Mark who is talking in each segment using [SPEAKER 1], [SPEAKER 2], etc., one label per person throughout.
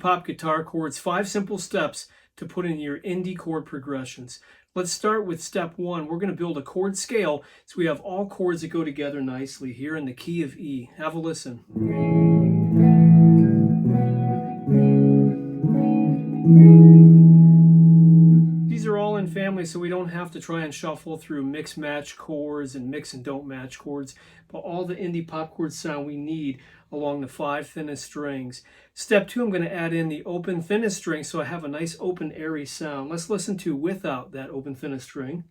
[SPEAKER 1] pop guitar chords, 5 simple steps to put in your indie chord progressions. Let's start with step 1. We're going to build a chord scale so we have all chords that go together nicely here in the key of E. Have a listen. These are all in family, so we don't have to try and shuffle through mix match chords and mix and don't match chords, but all the indie pop chord sound we need along the 5 thinnest strings. Step 2, I'm going to add in the open thinnest string so I have a nice open airy sound. Let's listen to without that open thinnest string.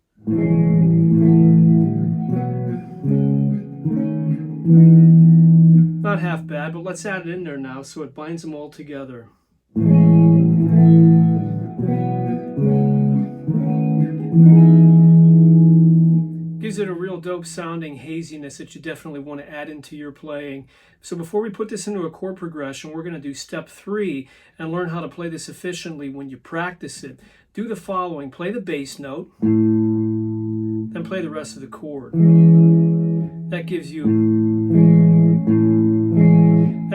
[SPEAKER 1] Not half bad, but let's add it in there now so it binds them all together. Gives it a real dope sounding haziness that you definitely want to add into your playing. So before we put this into a chord progression, we're going to do step 3 and learn how to play this efficiently when you practice it. Do the following: play the bass note, then play the rest of the chord. That'll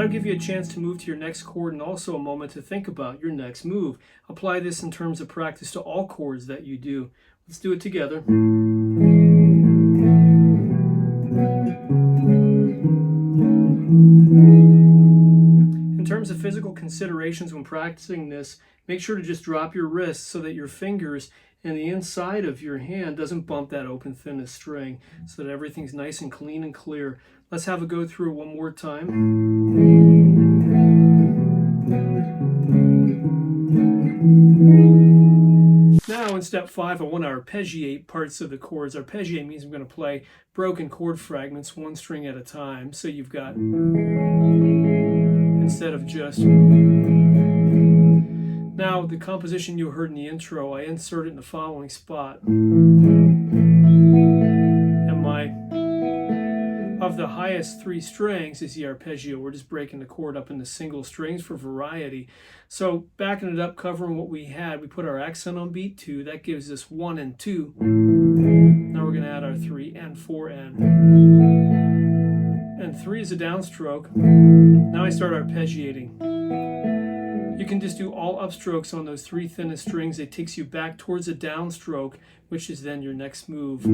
[SPEAKER 1] give you a chance to move to your next chord and also a moment to think about your next move. Apply this in terms of practice to all chords that you do. Let's do it together. In terms of physical considerations when practicing this, make sure to just drop your wrists so that your fingers and the inside of your hand doesn't bump that open thinnest string, so that everything's nice and clean and clear. Let's have a go through it one more time. Now in step 5, I want to arpeggiate parts of the chords. Arpeggiate means I'm going to play broken chord fragments 1 string at a time. So you've got, instead of just. Now the composition you heard in the intro, I insert it in the following spot. And of the highest 3 strings is the arpeggio. We're just breaking the chord up into single strings for variety. So backing it up, covering what we had, we put our accent on beat 2. That gives us 1 and 2. Now we're going to add our 3 and 4 and 3 is a downstroke. Now I start arpeggiating. You can just do all upstrokes on those 3 thinnest strings. It takes you back towards a downstroke, which is then your next move.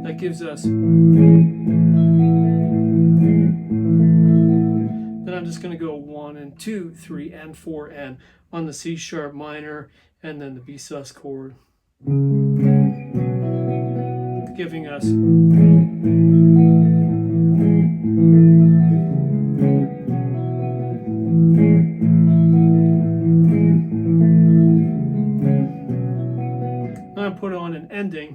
[SPEAKER 1] That gives us. Then I'm just going to go 1 and 2, 3 and 4 and on the C sharp minor and then the B sus chord, giving us. Now I put on an ending.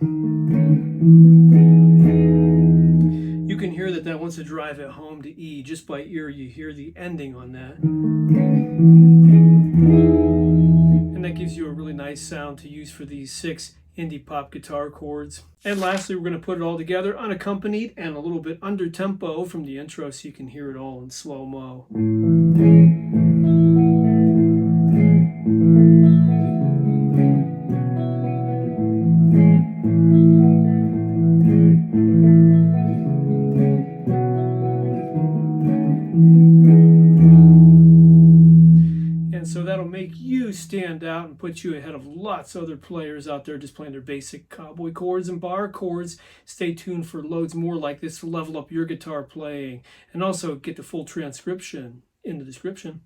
[SPEAKER 1] You can hear that wants to drive it home to E. Just by ear, you hear the ending on that. And that gives you a really nice sound to use for these 6 indie pop guitar chords. And lastly, we're going to put it all together unaccompanied and a little bit under tempo from the intro so you can hear it all in slow-mo. So that'll make you stand out and put you ahead of lots of other players out there just playing their basic cowboy chords and bar chords. Stay tuned for loads more like this to level up your guitar playing and also get the full transcription in the description.